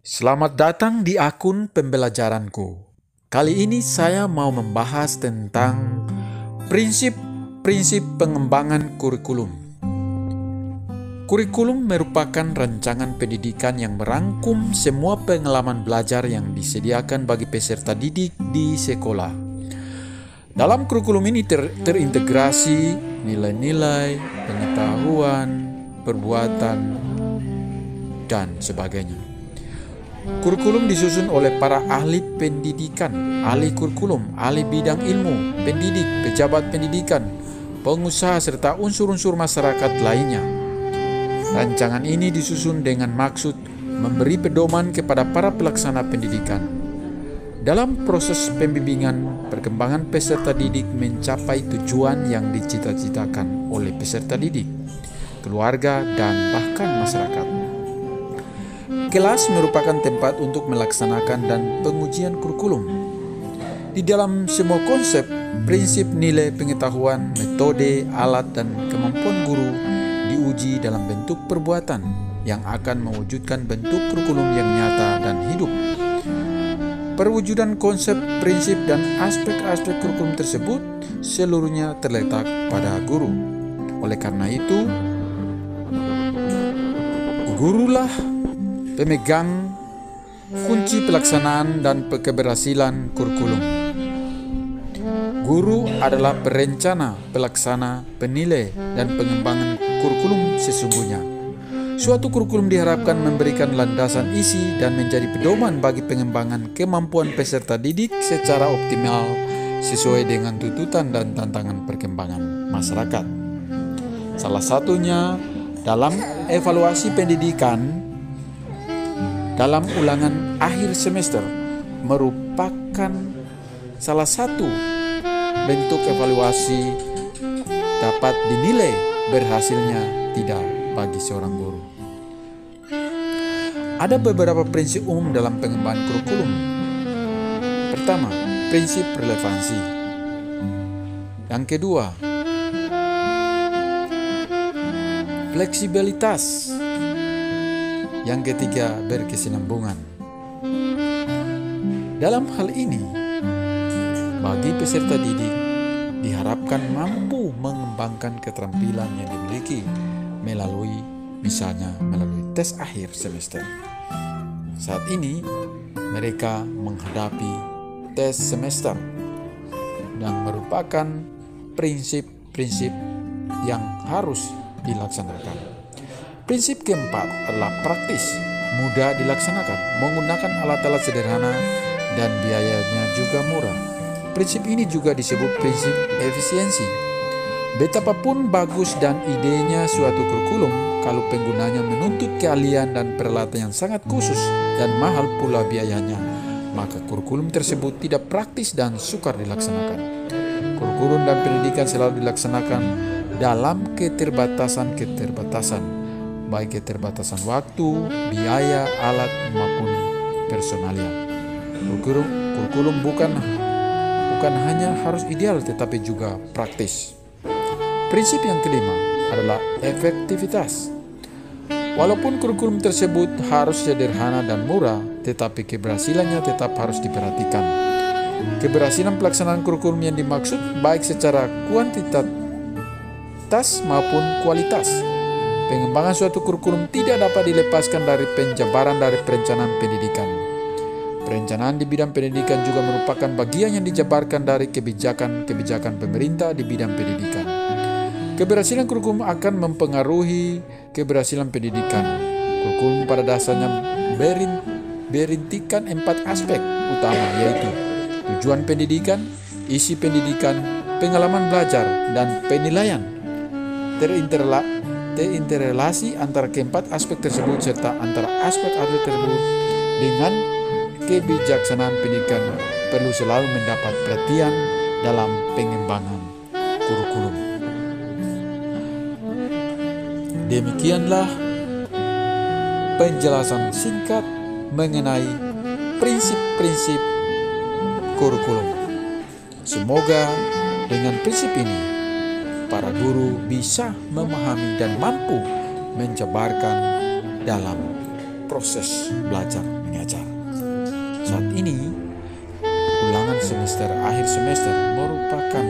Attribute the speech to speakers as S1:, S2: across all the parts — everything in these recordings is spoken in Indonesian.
S1: Selamat datang di akun pembelajaranku. Kali ini saya mau membahas tentang prinsip-prinsip pengembangan kurikulum. Kurikulum merupakan rancangan pendidikan yang merangkum semua pengalaman belajar yang disediakan bagi peserta didik di sekolah. Dalam kurikulum ini terintegrasi nilai-nilai, pengetahuan, perbuatan, dan sebagainya. Kurikulum disusun oleh para ahli pendidikan, ahli kurikulum, ahli bidang ilmu, pendidik, pejabat pendidikan, pengusaha, serta unsur-unsur masyarakat lainnya. Rancangan ini disusun dengan maksud memberi pedoman kepada para pelaksana pendidikan. Dalam proses pembimbingan, perkembangan peserta didik mencapai tujuan yang dicita-citakan oleh peserta didik, keluarga, dan bahkan masyarakat. Kelas merupakan tempat untuk melaksanakan dan pengujian kurikulum. Di dalam semua konsep, prinsip, nilai, pengetahuan, metode, alat, dan kemampuan guru diuji dalam bentuk perbuatan yang akan mewujudkan bentuk kurikulum yang nyata dan hidup. Perwujudan konsep, prinsip, dan aspek-aspek kurikulum tersebut seluruhnya terletak pada guru. Oleh karena itu, gurulah pemegang kunci pelaksanaan dan keberhasilan kurikulum. Guru adalah perencana, pelaksana, penilai, dan pengembangan kurikulum sesungguhnya. Suatu kurikulum diharapkan memberikan landasan isi dan menjadi pedoman bagi pengembangan kemampuan peserta didik secara optimal sesuai dengan tuntutan dan tantangan perkembangan masyarakat. Salah satunya dalam evaluasi pendidikan dalam ulangan akhir semester merupakan salah satu bentuk evaluasi dapat dinilai berhasilnya tidak bagi seorang guru. Ada beberapa prinsip umum dalam pengembangan kurikulum. Pertama, prinsip relevansi. Yang kedua, fleksibilitas. Yang ketiga, berkesinambungan. Dalam hal ini, bagi peserta didik diharapkan mampu mengembangkan keterampilan yang dimiliki melalui tes akhir semester. Saat ini, mereka menghadapi tes semester dan merupakan prinsip-prinsip yang harus dilaksanakan. Prinsip keempat adalah praktis, mudah dilaksanakan, menggunakan alat-alat sederhana dan biayanya juga murah. Prinsip ini juga disebut prinsip efisiensi. Betapapun bagus dan idenya suatu kurikulum, kalau penggunanya menuntut keahlian dan peralatan yang sangat khusus dan mahal pula biayanya, maka kurikulum tersebut tidak praktis dan sukar dilaksanakan. Kurikulum dan pendidikan selalu dilaksanakan dalam keterbatasan, baik keterbatasan waktu, biaya, alat, maupun personalia. Kurikulum bukan hanya harus ideal tetapi juga praktis. Prinsip yang kelima adalah efektivitas. Walaupun kurikulum tersebut harus sederhana dan murah, tetapi keberhasilannya tetap harus diperhatikan. Keberhasilan pelaksanaan kurikulum yang dimaksud baik secara kuantitas maupun kualitas. Pengembangan suatu kurikulum tidak dapat dilepaskan dari penjabaran dari perencanaan pendidikan. Perencanaan di bidang pendidikan juga merupakan bagian yang dijabarkan dari kebijakan-kebijakan pemerintah di bidang pendidikan. Keberhasilan kurikulum akan mempengaruhi keberhasilan pendidikan. Kurikulum pada dasarnya berintikan 4 aspek utama, yaitu tujuan pendidikan, isi pendidikan, pengalaman belajar, dan penilaian. Interrelasi antara keempat aspek tersebut serta antara aspek-aspek tersebut dengan kebijaksanaan pendidikan perlu selalu mendapat perhatian dalam pengembangan kurikulum. Demikianlah penjelasan singkat mengenai prinsip-prinsip kurikulum. Semoga dengan prinsip ini para guru bisa memahami dan mampu menjabarkan dalam proses belajar mengajar. Saat ini, ulangan semester akhir semester merupakan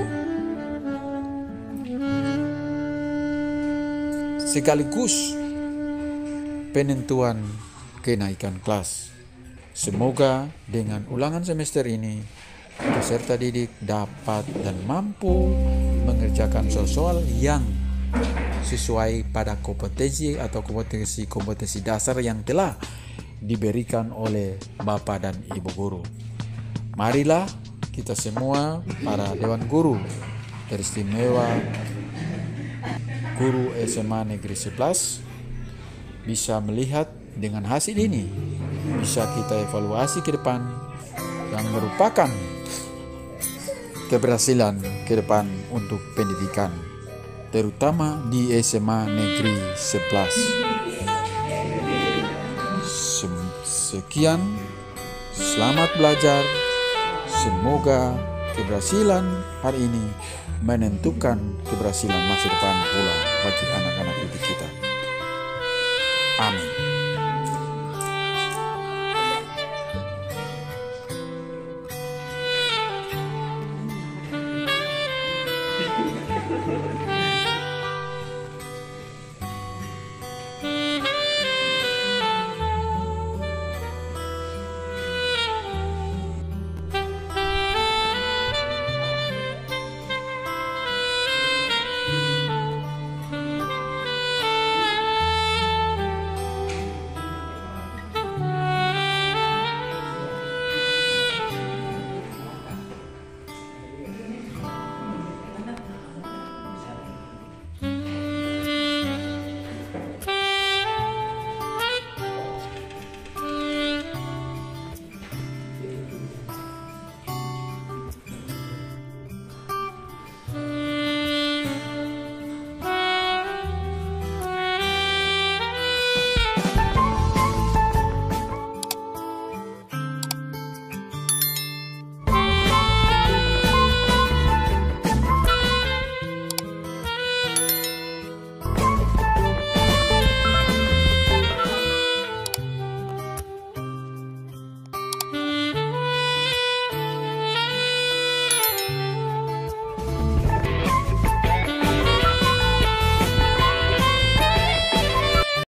S1: sekaligus penentuan kenaikan kelas. Semoga dengan ulangan semester ini, peserta didik dapat dan mampu mengerjakan soal-soal yang sesuai pada kompetensi atau kompetensi dasar yang telah diberikan oleh Bapak dan Ibu guru. Marilah kita semua para Dewan Guru teristimewa guru SMA Negeri 11 bisa melihat dengan hasil ini, bisa kita evaluasi ke depan yang merupakan keberhasilan ke depan untuk pendidikan, terutama di SMA Negeri 11. Sekian, selamat belajar. Semoga keberhasilan hari ini menentukan keberhasilan masa depan pula bagi anak-anak didik kita. Amin.